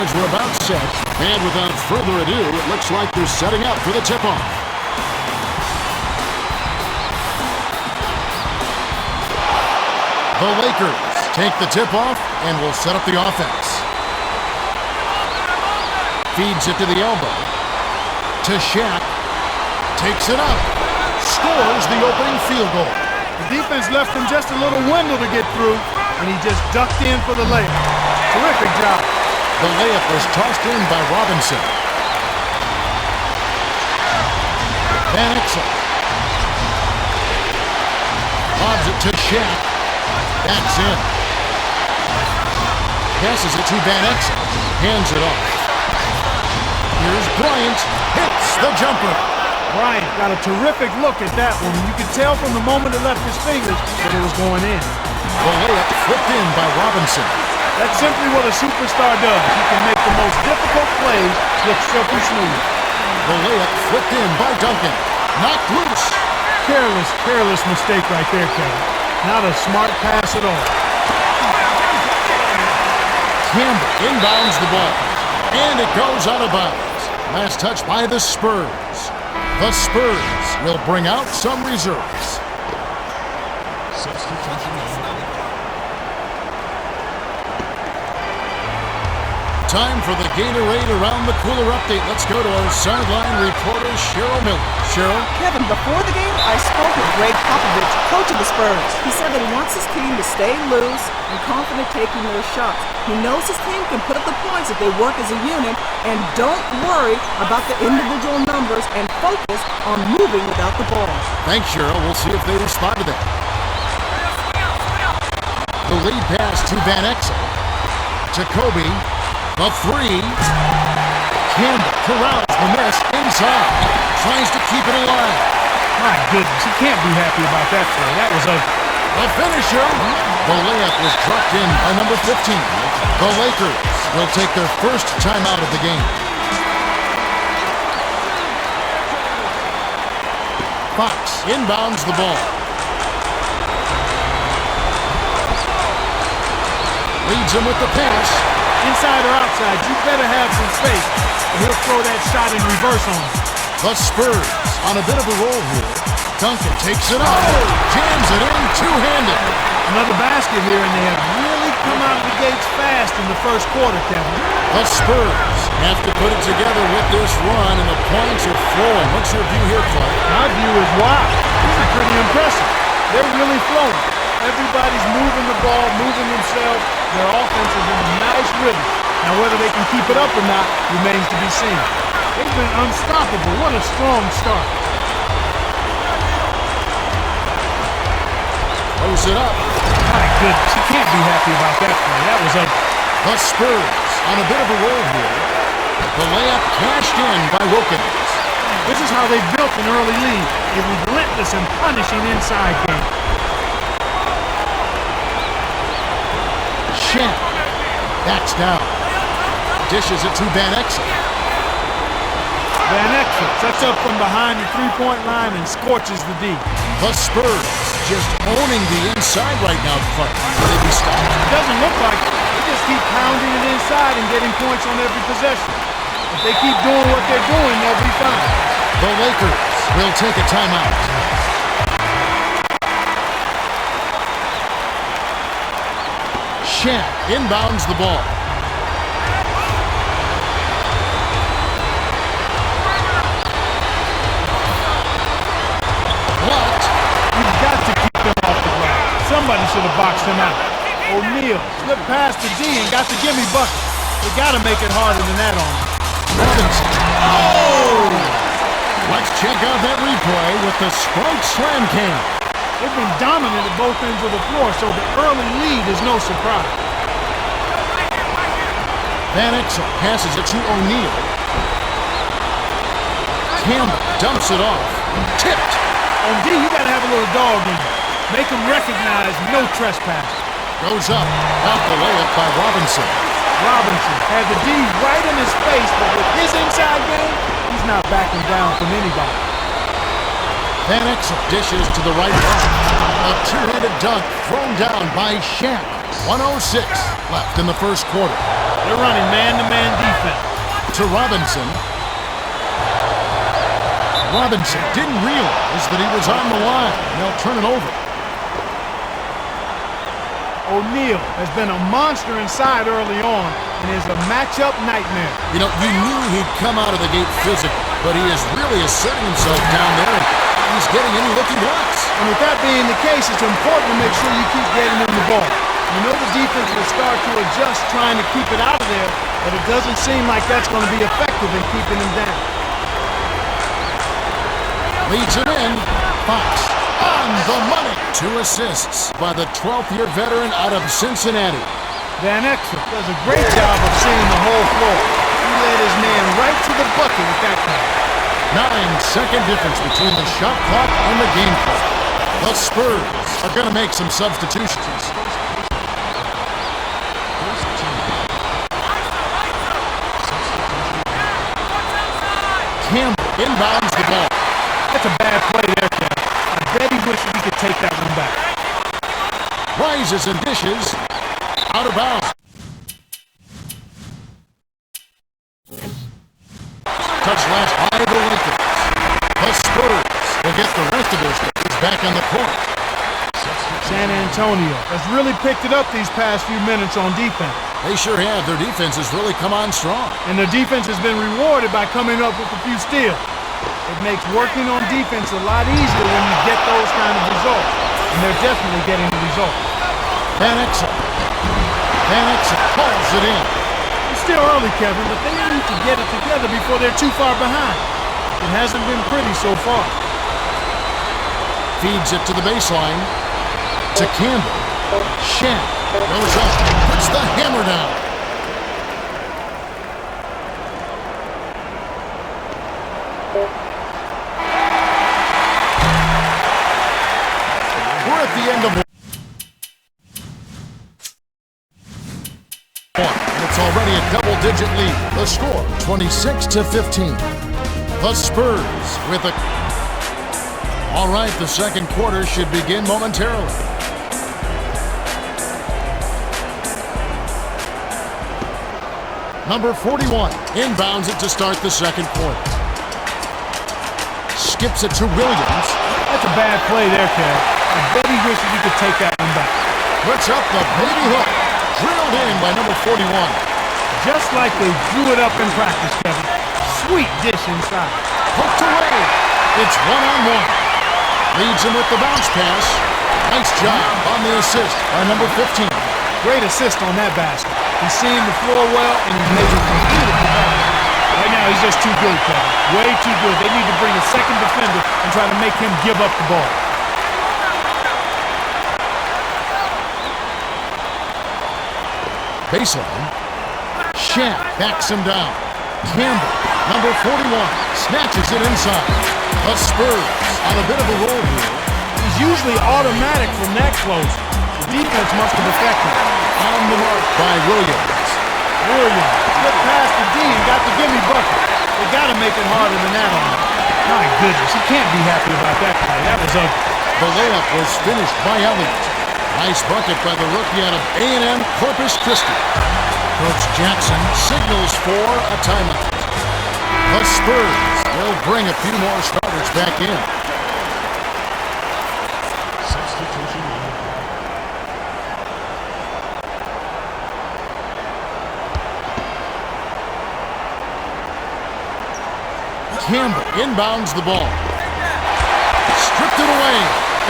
as we're about set. And without further ado, it looks like they're setting up for the tip-off. The Lakers take the tip-off and will set up the offense. Feeds it to the elbow. To Shaq. Takes it up. Scores the opening field goal. The defense left him just a little window to get through, and he just ducked in for the layup. Terrific job. The layup was tossed in by Robinson. Van Exel. Lobs it to Shaq. That's in. Passes it to Van Exel. Hands it off. Here's Bryant. Hits the jumper. Bryant got a terrific look at that one. You could tell from the moment it left his fingers that it was going in. The layup flipped in by Robinson. That's simply what a superstar does. He can make the most difficult plays look silky smooth. The layup flipped in by Duncan. Knocked loose. Careless mistake right there, Kevin. Not a smart pass at all. Campbell inbounds the ball. And it goes out of bounds. Last touch by the Spurs. The Spurs will bring out some reserves. Time for the Gatorade Around the Cooler update. Let's go to our sideline reporter, Cheryl Miller. Cheryl? Kevin, before the game, I spoke with Greg Popovich, coach of the Spurs. He said that he wants his team to stay loose and confident taking their shots. He knows his team can put up the points if they work as a unit, and don't worry about the individual numbers and focus on moving without the ball. Thanks, Cheryl. We'll see if they respond to that. The lead pass to Van Exel. To Kobe. The three. Campbell corrals the miss inside. Tries to keep it alive. My goodness, he can't be happy about that play. That was ugly. The finisher. The layup was dropped in by number 15. The Lakers will take their first timeout of the game. Fox inbounds the ball. Leads him with the pass. Inside or outside, you better have some space, or he'll throw that shot in reverse on him. The Spurs on a bit of a roll here. Duncan takes it up. Jams it in two-handed. Another basket here, and they have really come out of the gates fast in the first quarter, Kevin. The Spurs have to put it together with this run, and the points are flowing. What's your view here, Clark? My view is, wow, this is pretty impressive. They're really flowing. Everybody's moving the ball, moving themselves. Their offense is in a nice rhythm. Now, whether they can keep it up or not remains to be seen. They've been unstoppable. What a strong start. Throws it up. My goodness, he can't be happy about that play. That was ugly. The Spurs on a bit of a roll here. The layup cashed in by Wilkins. This is how they built an early lead. A relentless and punishing inside game. Shaq backs down. Dishes it to Van Exel. Van Exel sets up from behind the three-point line and scorches the D. The Spurs just owning the inside right now, Clark. Will they be stopped? It doesn't look like it. They just keep pounding it inside and getting points on every possession. If they keep doing what they're doing, they'll be fine. The Lakers will take a timeout. Shaq inbounds the ball. Blocked. You've got to keep them off the ground. Somebody should have boxed him out. O'Neal slipped past the D and got the gimme bucket. They got to make it harder than that on him. Robinson. Oh! Let's check out that replay with the Sprite Slam Cam. They've been dominant at both ends of the floor, so the early lead is no surprise. Van Exel passes it to O'Neal. Campbell dumps it off. Tipped. On D, you got to have a little dog in you. Make them recognize no trespass. Goes up. Off the layup by Robinson. Robinson had the D right in his face, but with his inside game, he's not backing down from anybody. Van Exel dishes to the right block. A two-handed dunk thrown down by Shaq. 1:06 left in the first quarter. They're running man-to-man defense. To Robinson. Robinson didn't realize that he was on the line. They'll turn it over. O'Neal has been a monster inside early on and is a matchup nightmare. You know, you knew he'd come out of the gate physical, but he is really asserting himself down there, and he's getting any look he wants. And with that being the case, it's important to make sure you keep getting him the ball. You know the defense will start to adjust trying to keep it out of there, but it doesn't seem like that's going to be effective in keeping him down. Leads it in. Fox on the money. 2 assists by the 12th-year veteran out of Cincinnati. Van Exel does a great job of seeing the whole floor. He led his man right to the bucket with that pass. 9-second difference between the shot clock and the game clock. The Spurs are going to make some substitutions. Campbell inbounds the ball. That's a bad play there, Kev. I bet he wishes he could take that one back. Rises and dishes. Out of bounds. Touch last by the Lakers. The Spurs will get the rest of their stars back on the court. San Antonio has really picked it up these past few minutes on defense. They sure have. Their defense has really come on strong. And their defense has been rewarded by coming up with a few steals. It makes working on defense a lot easier when you get those kind of results. And they're definitely getting the results. Van Exel calls it in. It's still early, Kevin, but they need to get it together before they're too far behind. It hasn't been pretty so far. Feeds it to the baseline. To Campbell. Shen goes up. Puts the hammer down. We're at the end of one. And it's already a double-digit lead. The score, 26-15. The Spurs with a... All right, the second quarter should begin momentarily. Number 41 inbounds it to start the second quarter. Skips it to Williams. That's a bad play there, Kev. I bet he wishes he could take that one back. Puts up the baby hook. Drilled in by number 41. Just like they drew it up in practice, Kevin. Sweet dish inside. Hooked away. It's one-on-one. Leads him with the bounce pass. Nice job on the assist by number 15. Great assist on that basket. He's seeing the floor well, and he's making some beautiful baskets. Right now, he's just too good, Kevin. Way too good. They need to bring a second defender and try to make him give up the ball. Baseline. Shen backs him down. Campbell, number 41, snatches it inside. The Spurs on a bit of a roll here. He's usually automatic from that close. The defense must have affected him. On the mark by Williams. Williams slipped past the D and got the gimme bucket. They got to make it harder than that on him. My goodness, he can't be happy about that play. That was ugly. The layup was finished by Elliott. Nice bucket by the rookie out of A&M Corpus Christi. Coach Jackson signals for a timeout. The Spurs will bring a few more starters back in. Substitution. Campbell inbounds the ball. Stripped it away,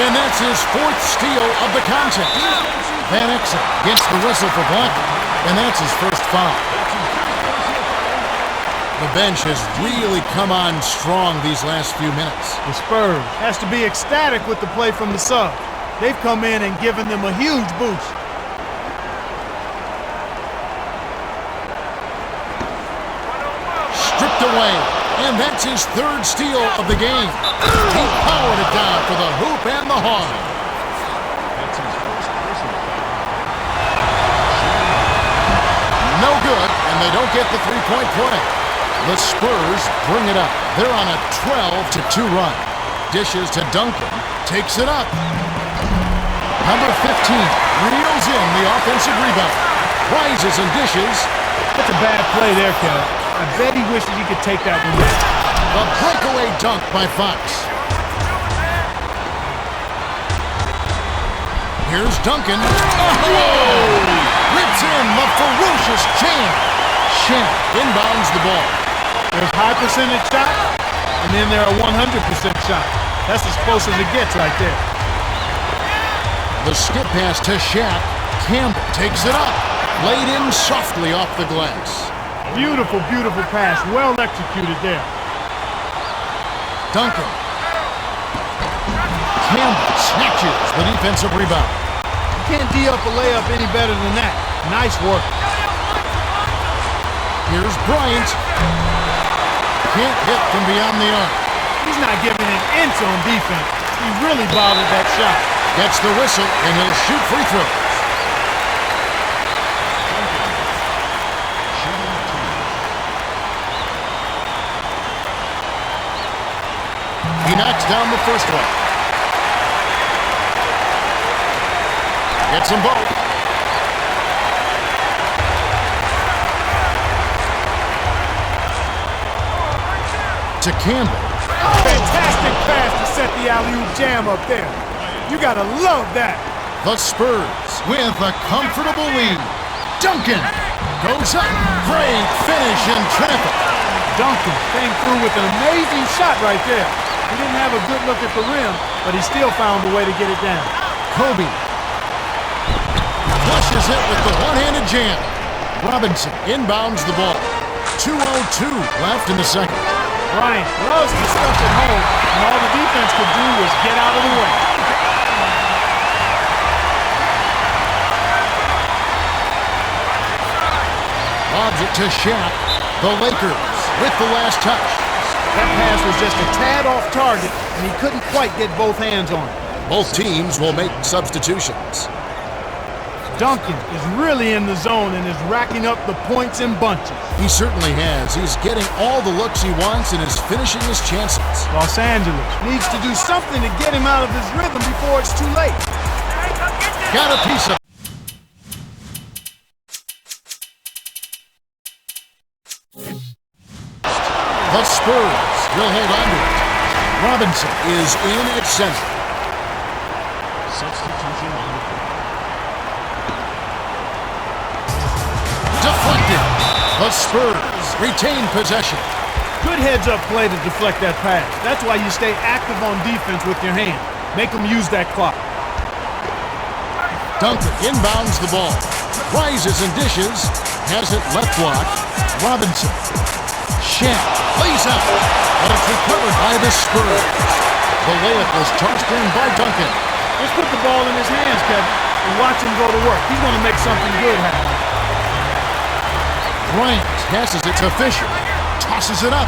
and that's his 4th steal of the contest. Van Exel gets the whistle for blocking, and that's his first foul. The bench has really come on strong these last few minutes. The Spurs has to be ecstatic with the play from the sub. They've come in and given them a huge boost. Stripped away, and that's his 3rd steal of the game. He powered it down for the hoop and the horn. No good, and they don't get the three-point play. The Spurs bring it up. They're on a 12-2 run. Dishes to Duncan. Takes it up. Number 15 reels in the offensive rebound. Rises and dishes. That's a bad play there, Kev. I bet he wishes he could take that one back. A breakaway dunk by Fox. Here's Duncan. Whoa! Rips in the ferocious jam. Shaq inbounds the ball. There's high percentage shot, and then there are 100% shot. That's as close as it gets right there. The skip pass to Shaq. Campbell takes it up. Laid in softly off the glass. Beautiful, beautiful pass. Well executed there. Duncan. Campbell snatches the defensive rebound. You can't D up a layup any better than that. Nice work. Here's Bryant. Can't hit from beyond the arc. He's not giving an inch on defense. He really bothered that shot. Gets the whistle, and he'll shoot free throws. He knocks down the first one. Gets them both. To Campbell. Fantastic pass to set the alley-oop jam up there. You gotta love that. The Spurs with a comfortable lead. Duncan goes up. Great finish in traffic. Duncan came through with an amazing shot right there. He didn't have a good look at the rim, but he still found a way to get it down. Kobe flushes it with the one-handed jam. Robinson inbounds the ball. 2:02 left in the second. Bryant loves the stuff at home, and all the defense could do was get out of the way. Lobs it to Shaq. The Lakers with the last touch. That pass was just a tad off target, and he couldn't quite get both hands on it. Both teams will make substitutions. Duncan is really in the zone and is racking up the points in bunches. He certainly has. He's getting all the looks he wants and is finishing his chances. Los Angeles needs to do something to get him out of his rhythm before it's too late. Got a piece of the Spurs will hold on to it. Robinson is in at center. Substitution on the court. Deflected. The Spurs retain possession. Good heads-up play to deflect that pass. That's why you stay active on defense with your hand. Make them use that clock. Duncan inbounds the ball. Rises and dishes. Has it left block. Robinson. Shaq lays out. But it's recovered by the Spurs. The layup was tossed in by Duncan. Just put the ball in his hands, Kevin, and watch him go to work. He's going to make something good happen. Bryant passes it to Fisher. Tosses it up.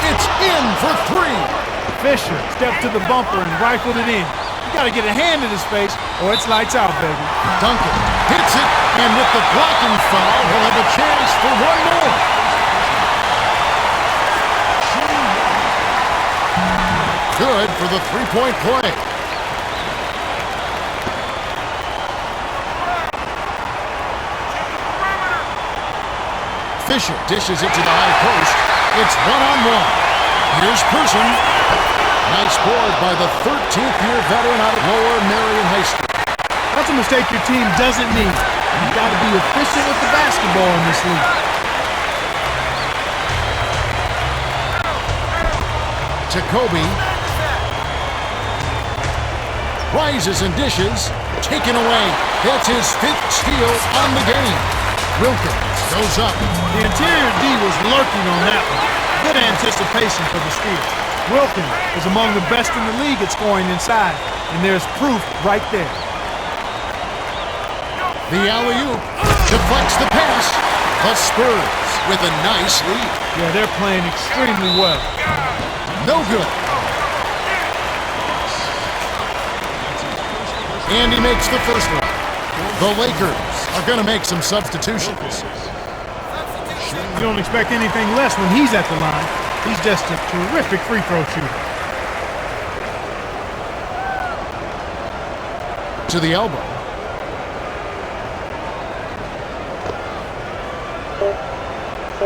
It's in for three. Fisher stepped to the bumper and rifled it in. You got to get a hand in his face, or it's lights out, baby. Duncan hits it, and with the blocking foul, he'll have a chance for one more. Good for the three-point play. Fisher dishes it to the high post. It's one-on-one. Here's Person. Nice board by the 13th-year veteran out of Lower Marion High School. That's a mistake your team doesn't need. You've got to be efficient with the basketball in this league. Jacoby rises and dishes. Taken away. That's his fifth steal on the game. Wilkins goes up. The interior D was lurking on that one. Good anticipation for the steal. Wilkins is among the best in the league at scoring inside, and there's proof right there. The alley-oop deflects the pass. The Spurs with a nice lead. Yeah, they're playing extremely well. No good. And he makes the first one. The Lakers are going to make some substitutions. You don't expect anything less when he's at the line. He's just a terrific free throw shooter. To the elbow. The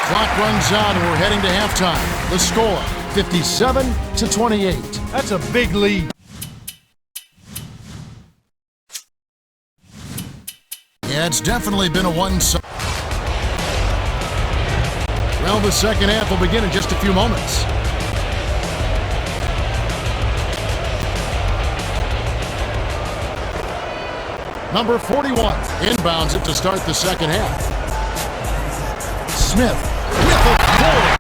clock runs out and we're heading to halftime. The score, 57-28. That's a big lead. Yeah, it's definitely been a one-sided. Well, the second half will begin in just a few moments. Number 41 inbounds it to start the second half. Smith with a goal.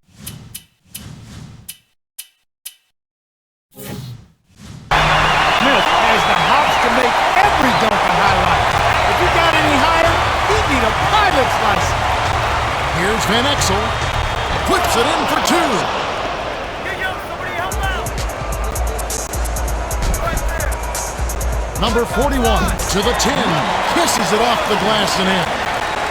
Smith has the hops to make every dunk a highlight. If he got any higher, he'd need a pilot's license. Here's Van Exel. Puts it in for two. Number 41 to the 10. Kisses it off the glass and in.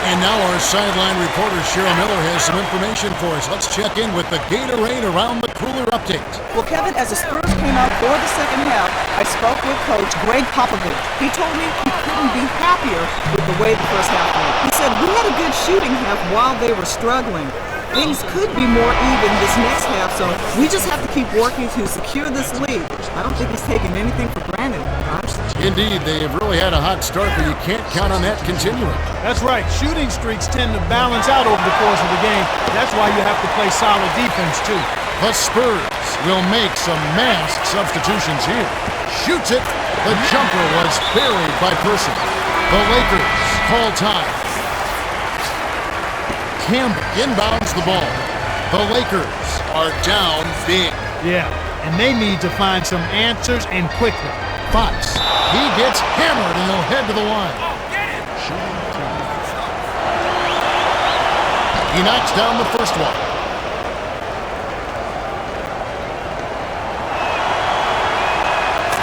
And now our sideline reporter Cheryl Miller has some information for us. Let's check in with the Gatorade Around the Cooler update. Well, Kevin, as the Spurs came out for the second half, I spoke with Coach Greg Popovich. He told me he couldn't be happier with the way the first half went. He said, we had a good shooting half while they were struggling. Things could be more even this next half, so we just have to keep working to secure this lead. I don't think he's taking anything for granted, Gosh. Indeed, they have really had a hot start, but you can't count on that continuing. That's right. Shooting streaks tend to balance out over the course of the game. That's why you have to play solid defense, too. The Spurs will make some mass substitutions here. Shoots it. The jumper was buried by Person. The Lakers call time. Campbell inbounds the ball. The Lakers are down big. Yeah, and they need to find some answers and quickly. Fox, he gets hammered and he'll head to the line. He knocks down the first one.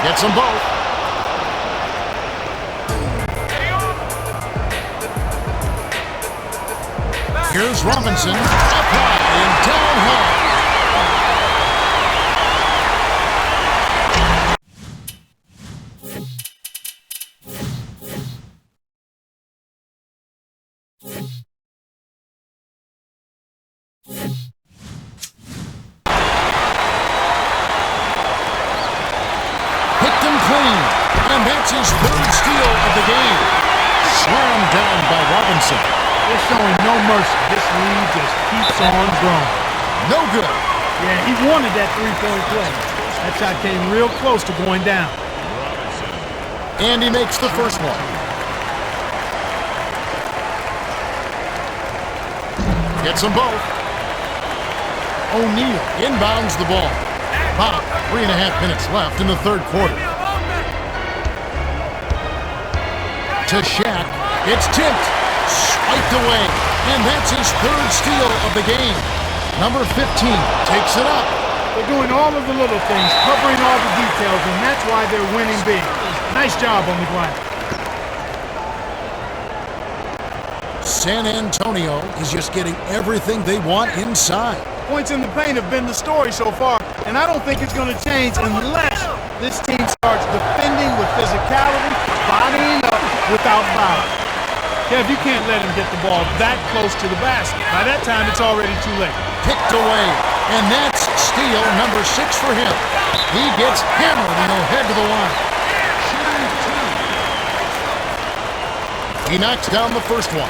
Gets them both. Here's Robinson, up high and down high. Picked him clean, and that's his third steal of the game. Slammed down by Robinson. They're showing no mercy. This lead just keeps on growing. No good. Yeah, he wanted that three-point play. That shot came real close to going down. And he makes the first one. Gets them both. O'Neal inbounds the ball. About 3.5 minutes left in the third quarter. To Shaq. It's tipped. Swiped away, and that's his third steal of the game. Number 15 takes it up. They're doing all of the little things, covering all the details, and that's why they're winning big. Nice job on the ground. San Antonio is just getting everything they want inside. Points in the paint have been the story so far, and I don't think it's going to change unless this team starts defending with physicality, bodying up without fouling. Kev, you can't let him get the ball that close to the basket. By that time, it's already too late. Picked away, and that's steal number 6 for him. He gets hammered, and he'll head to the line. He knocks down the first one.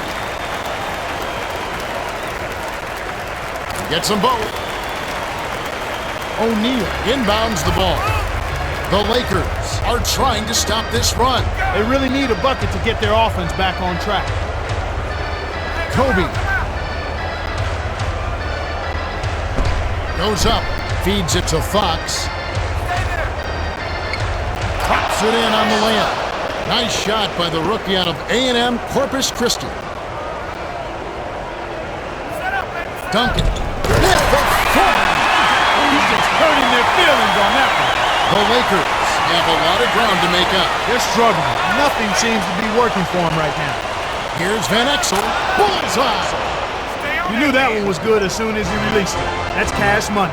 Gets them both. O'Neal inbounds the ball. The Lakers are trying to stop this run. They really need a bucket to get their offense back on track. Kobe goes up, feeds it to Fox. Pops it in on the layup. Nice shot by the rookie out of A&M Corpus Christi. Duncan with the foot. He's just hurting their feelings on that one. The Lakers have a lot of ground to make up. They're struggling. Nothing seems to be working for them right now. Here's Van Exel. Bullseye. You knew that one was good as soon as you released it. That's cash money.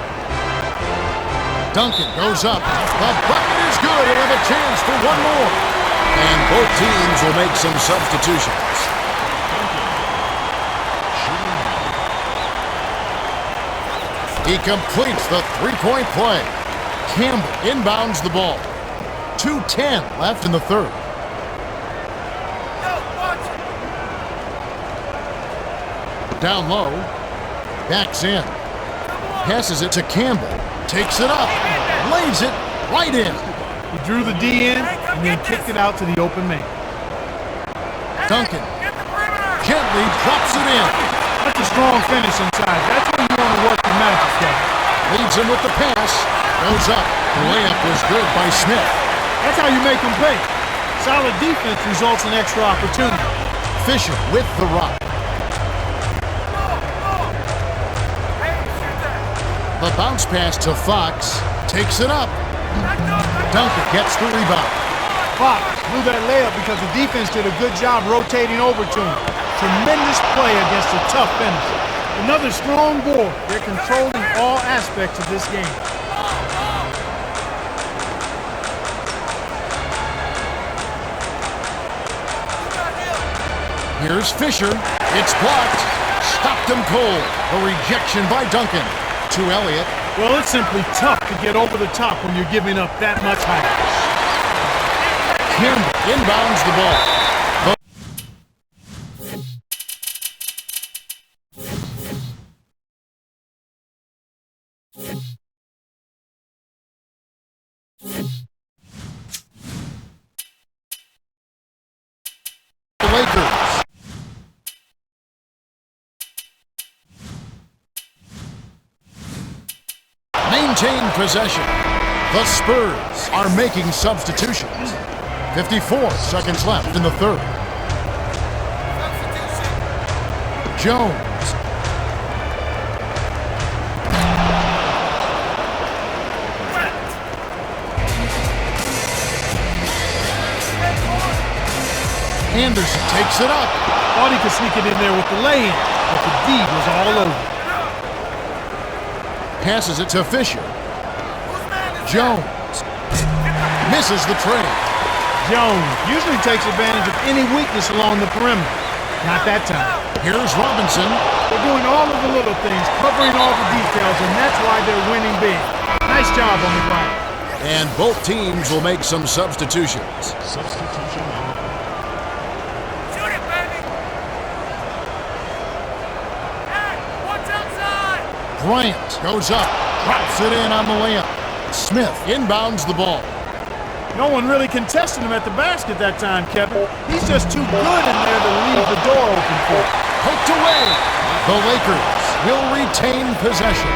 Duncan goes up. The bucket is good. They have a chance for one more. And both teams will make some substitutions. He completes the three-point play. Campbell inbounds the ball. 2:10 left in the third. Down low. Backs in. Passes it to Campbell. Takes it up. Lays it right in. He drew the D in and then kicked it out to the open man. Duncan gently drops it in. That's a strong finish inside. That's when you want to work the magic, Kevin. Leads him with the pass. Goes up. The layup was good by Smith. That's how you make them pay. Solid defense results in extra opportunity. Fisher with the rock. The bounce pass to Fox. Takes it up. Duncan gets the rebound. Fox blew that layup because the defense did a good job rotating over to him. Tremendous play against a tough finish. Another strong board. They're controlling all aspects of this game. Here's Fisher. It's blocked. Stopped him cold. A rejection by Duncan. To Elliott. Well, it's simply tough to get over the top when you're giving up that much height. Campbell inbounds the ball. The Lakers. Maintain possession. The Spurs are making substitutions. 54 seconds left in the third. Jones. Anderson takes it up. Thought he could sneak it in there with the lay-in, but the D was all over. Passes it to Fisher. Jones. Misses the trade. Jones usually takes advantage of any weakness along the perimeter. Not that time. Here's Robinson. They're doing all of the little things, covering all the details, and that's why they're winning big. Nice job on the ground. And both teams will make some substitutions. Shoot it, baby! Hey, what's outside? Bryant goes up, drops it in on the layup. Smith inbounds the ball. No one really contested him at the basket that time, Kevin. He's just too good in there to leave the door open for him. Poked away. The Lakers will retain possession.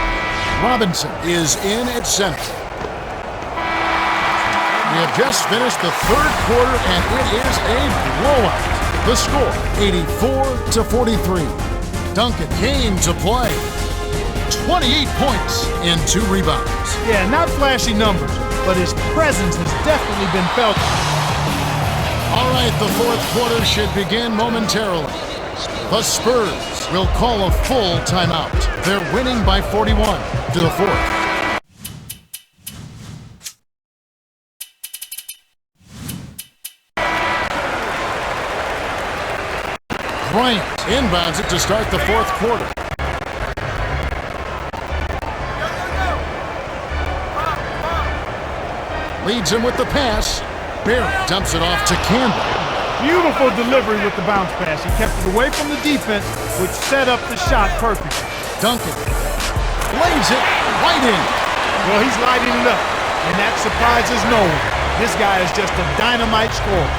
Robinson is in at center. We have just finished the third quarter, and it is a blowout. The score, 84-43. Duncan came to play. 28 points and 2 rebounds. Yeah, not flashy numbers, but his presence has definitely been felt. All right, the fourth quarter should begin momentarily. The Spurs will call a full timeout. They're winning by 41 to the fourth. Bryant inbounds it to start the fourth quarter. Leads him with the pass. Barry dumps it off to Campbell. Beautiful delivery with the bounce pass. He kept it away from the defense, which set up the shot perfectly. Duncan lays it right in. Well, he's lighting it up, and that surprises no one. This guy is just a dynamite scorer.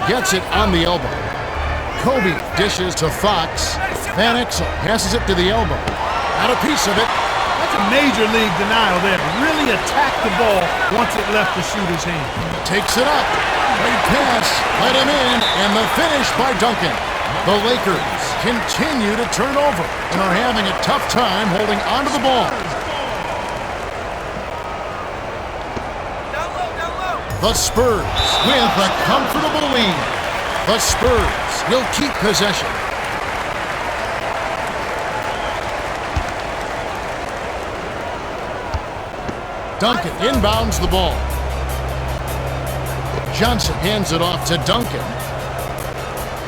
Gets it on the elbow. Kobe dishes to Fox. Van Exel passes it to the elbow. Got a piece of it. That's a major league denial there. Really attacked the ball once it left the shooter's hand. Takes it up. Great pass. Let him in. And the finish by Duncan. The Lakers continue to turn over and are having a tough time holding onto the ball. The Spurs with a comfortable lead. The Spurs will keep possession. Duncan inbounds the ball. Johnson hands it off to Duncan.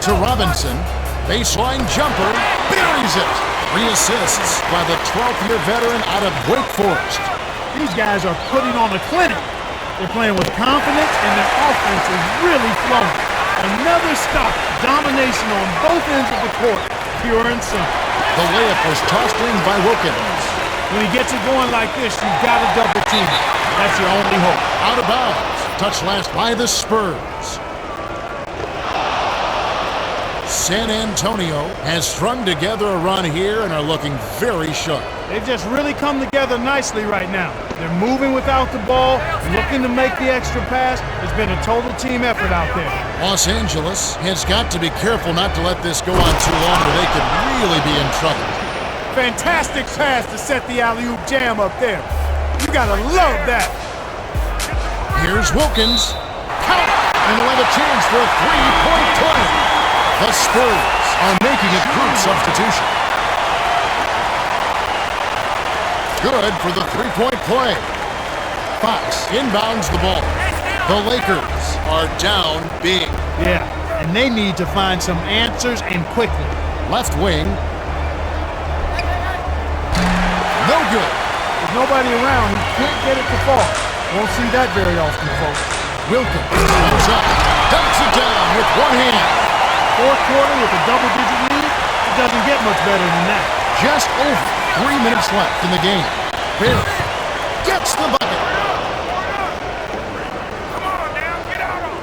To Robinson. Baseline jumper. Buries it. 3 assists by the 12th-year veteran out of Wake Forest. These guys are putting on a clinic. They're playing with confidence, and their offense is really flowing. Another stop. Domination on both ends of the court. Pure and simple. The layup was tossed in by Wilkins. When he gets it going like this, you've got to double team it. That's your only hope. Out of bounds. Touched last by the Spurs. San Antonio has strung together a run here and are looking very sharp. They've just really come together nicely right now. They're moving without the ball, looking to make the extra pass. It's been a total team effort out there. Los Angeles has got to be careful not to let this go on too long or they could really be in trouble. Fantastic pass to set the alley-oop jam up there. You gotta love that. Here's Wilkins. Count! And they'll have a chance for a three-point play. The Spurs are making a crude substitution. Good for the three-point play. Fox inbounds the ball. The Lakers are down big. Yeah, and they need to find some answers and quickly. Left wing. No good. With nobody around, he can't get it to fall. Won't see that very often, folks. Wilkins comes up, dumps it down with one hand. Fourth quarter with a double-digit lead, it doesn't get much better than that. Just over 3 minutes left in the game. Barry gets the bucket. Come on now, get out on.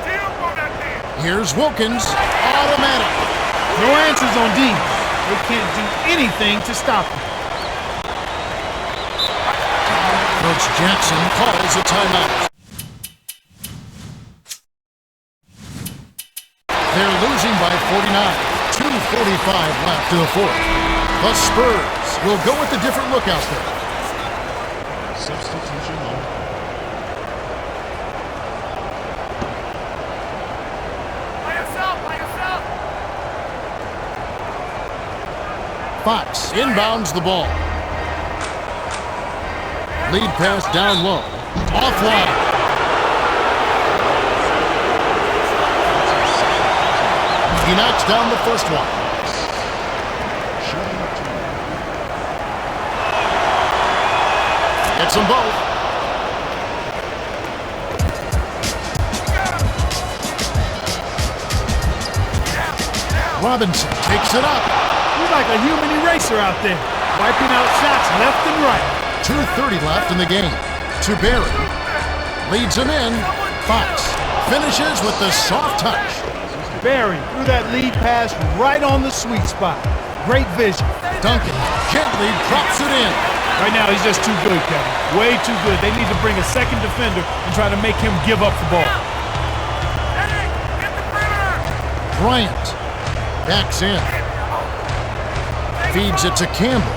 Get up on that man. Here's Wilkins. Automatic. No answers on D. They can't do anything to stop him. Coach Jackson calls a timeout. They're losing by 49. 2:45 left in the fourth. The Spurs will go with a different look out there. Substitution on. By yourself, by yourself. Fox inbounds the ball. Lead pass down low. Offline. He knocks down the first one. Gets them both. Robinson takes it up. He's like a human eraser out there, wiping out shots left and right. 2:30 left in the game. To Barry. Leads him in. Fox finishes with the soft touch. Barry threw that lead pass right on the sweet spot. Great vision. Duncan gently drops it in. Right now, he's just too good, Kevin. Way too good. They need to bring a second defender and try to make him give up the ball. Hey, get the perimeter. Bryant backs in. Feeds it to Campbell.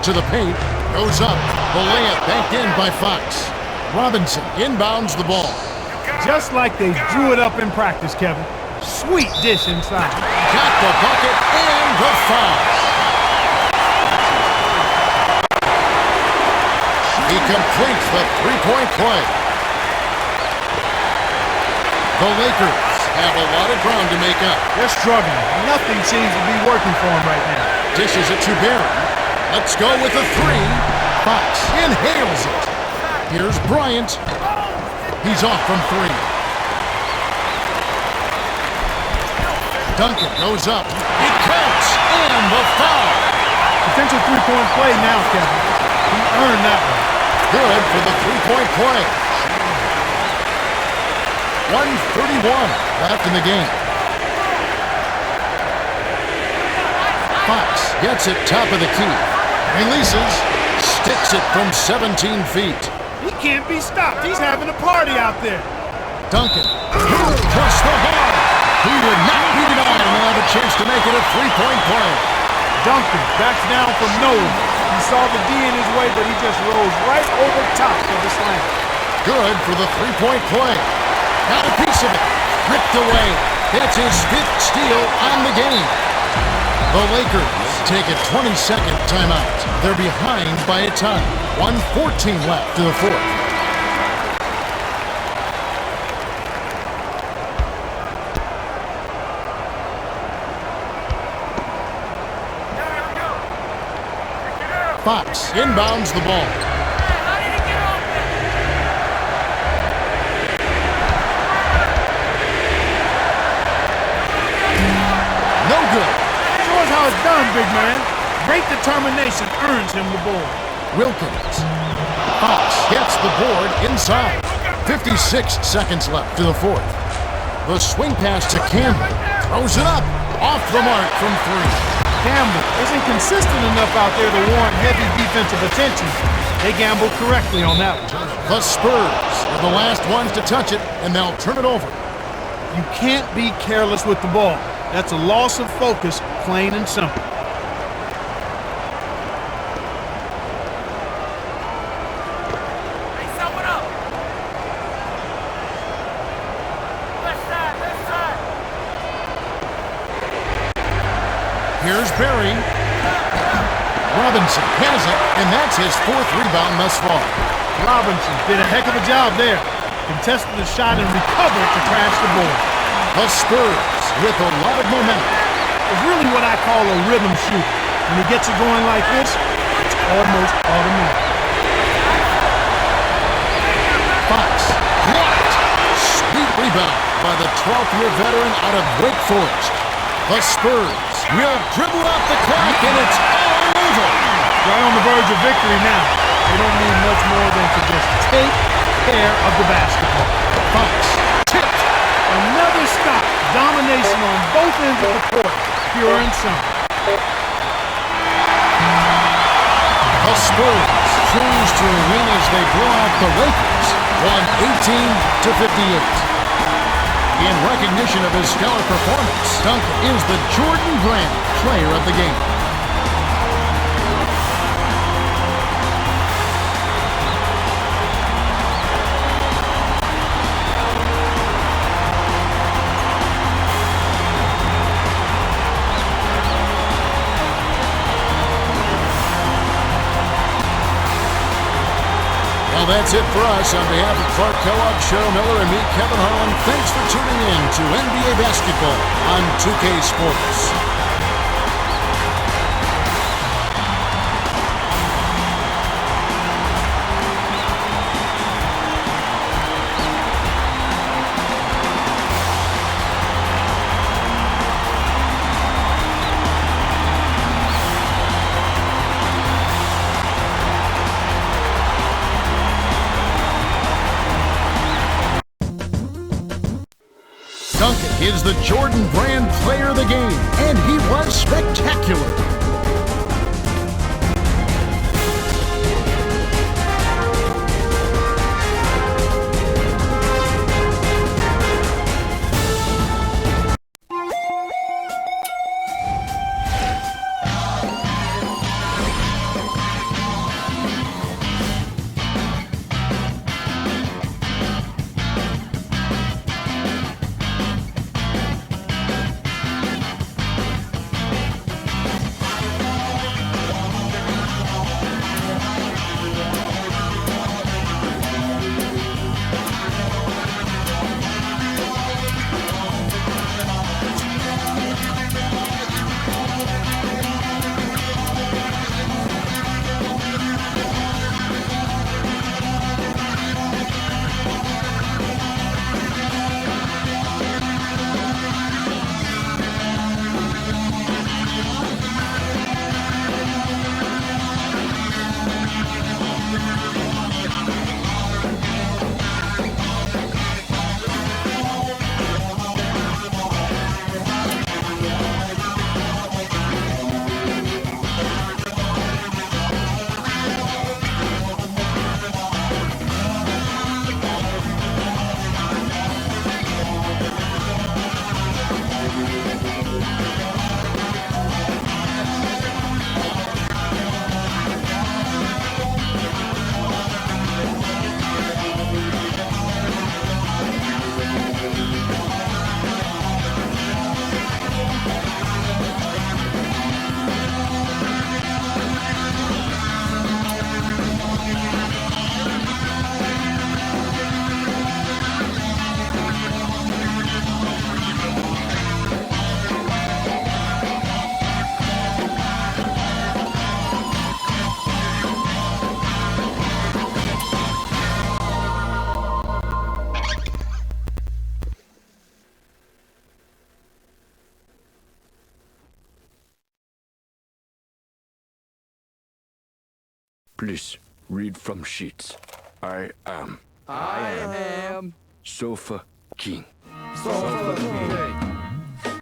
To the paint. Goes up. The layup banked in by Fox. Robinson inbounds the ball. Just like they drew it up in practice, Kevin. Sweet dish inside. Got the bucket and the foul. He completes the three-point play. The Lakers have a lot of ground to make up. They're struggling. Nothing seems to be working for them right now. Dishes it to Barry. Let's go with a three. Fox inhales it. Here's Bryant. He's off from three. Duncan goes up. It counts. And the foul. Potential three-point play now, Kevin. He earned that one. Good for the three-point play. 1:31 left in the game. Fox gets it top of the key. Releases. Sticks it from 17 feet. He can't be stopped. He's having a party out there. Duncan. Across the bar. He would not beat it on and will have a chance to make it a three-point play. Duncan backs down from nowhere. He saw the D in his way, but he just rose right over top of the slam. Good for the three-point play. Got a piece of it. Ripped away. That's his fifth steal on the game. The Lakers take a 20-second timeout. They're behind by a ton. 1:14 left in the fourth. Fox inbounds the ball. How did he get open? No good. Shows how it's done, big man. Great determination earns him the ball. Wilkins. Fox gets the board inside. 56 seconds left to the fourth. The swing pass to Campbell. Throws it up. Off the mark from three. Campbell isn't consistent enough out there to warrant heavy defensive attention. They gambled correctly on that one. The Spurs are the last ones to touch it, and they'll turn it over. You can't be careless with the ball. That's a loss of focus, plain and simple. Hey, someone up. Left side, left side. Here's Barry. Robinson has it, and that's his fourth rebound thus far. Robinson did a heck of a job there. Contested the shot and recovered to crash the board. The Spurs with a lot of momentum. It's really what I call a rhythm shooter. When he gets it going like this, it's almost automatic. Fox blocked. Sweet rebound by the 12th-year veteran out of Wake Forest. The Spurs will dribble out the clock, and it's all over. Right on the verge of victory now. They don't need much more than to just take care of the basketball. Fox tipped. Another stop. Domination on both ends of the court. Pure and simple. The Spurs choose to win as they blow out the Lakers, 118-58. In recognition of his stellar performance, Duncan is the Jordan Brand Player of the Game. Well, that's it for us. On behalf of Clark Kellogg, Cheryl Miller, and me, Kevin Harlan, thanks for tuning in to NBA Basketball on 2K Sports. Duncan is the Jordan Brand Player of the Game, and he was spectacular. Please, read from sheets. I am Sofa King.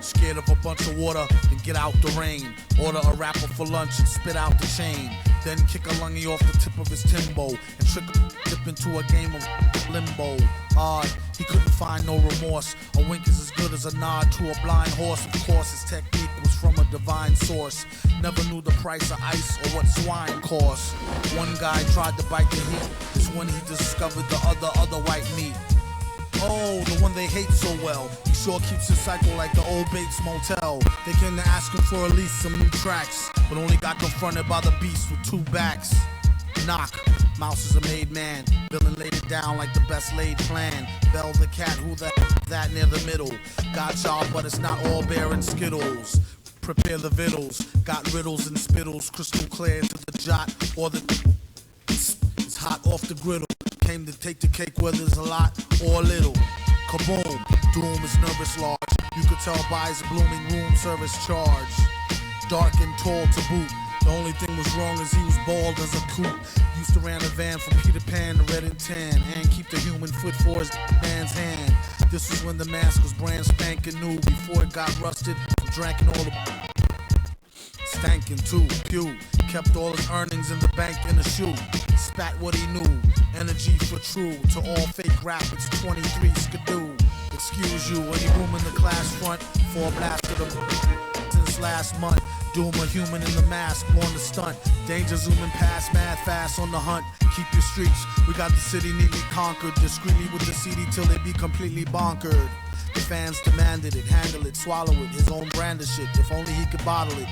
Scared of a bunch of water, then get out the rain. Order a rapper for lunch and spit out the chain. Then kick a lungy off the tip of his Timbo and trick a dip into a game of limbo. Odd, he couldn't find no remorse. A wink is as good as a nod to a blind horse. Of course, his technique was from a divine source. Never knew the price of ice or what swine cost. One guy tried to bite the heat. It's when he discovered the other white meat. Oh, the one they hate so well. He sure keeps his cycle like the old Bates Motel. They came to ask him for at least some new tracks, but only got confronted by the beast with two backs. Knock, Mouse is a made man. Villain laid it down like the best laid plan. Bell the cat, who the that near the middle. Got y'all, but it's not all bear and skittles. Prepare the vittles, got riddles and spittles. Crystal clear to the jot or the... It's hot off the griddle. Came to take the cake whether there's a lot or a little. Kaboom, Doom is nervous large. You could tell by his blooming room service charge. Dark and tall to boot. The only thing was wrong is he was bald as a coot. Used to ran a van from Peter Pan to Red and Tan, and keep the human foot for his man's hand. This was when the mask was brand spanking new. Before it got rusted, drank all the stankin' too. Pew, kept all his earnings in the bank in a shoe. Spat what he knew, energy for true. To all fake rap, it's 23 skidoo. Excuse you, any room in the class front for a blast of the since last month. Doom a human in the mask, born to stunt. Danger zooming past, mad fast on the hunt. Keep your streets, we got the city neatly conquered. Discreetly with the CD till they be completely bonkered. The fans demanded it, handle it, swallow it. His own brand of shit, if only he could bottle it.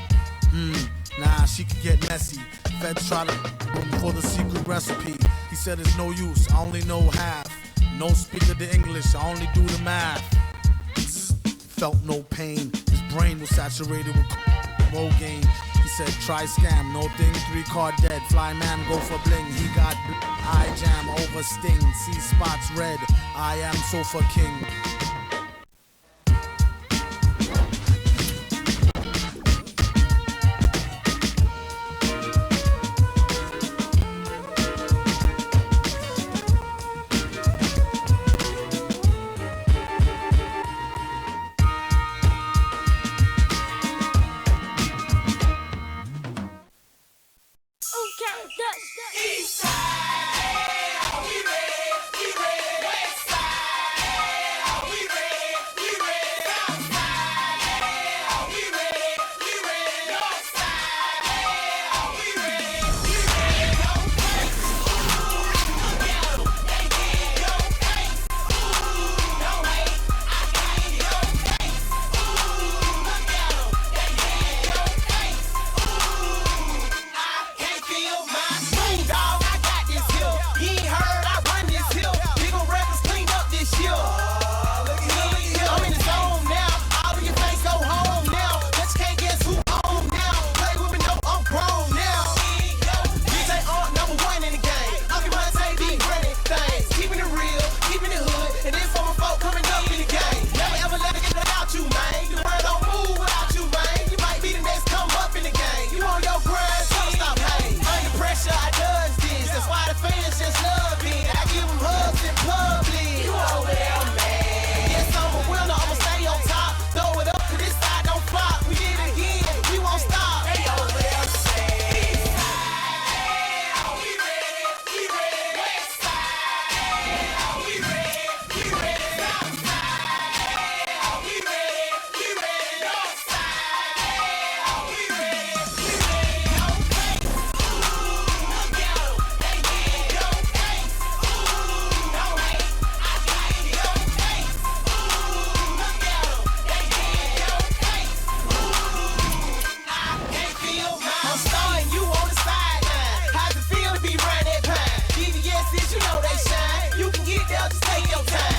Nah, she could get messy. Feds try to room for the secret recipe. He said it's no use, I only know half. No speaker the English, I only do the math. Felt no pain, his brain was saturated with Rogaine. He said try scam, no thing, 3 card dead. Fly man go for bling, he got eye jam over sting. See spots red, I am Sofa King. You know they shine. You can get there, just take your time.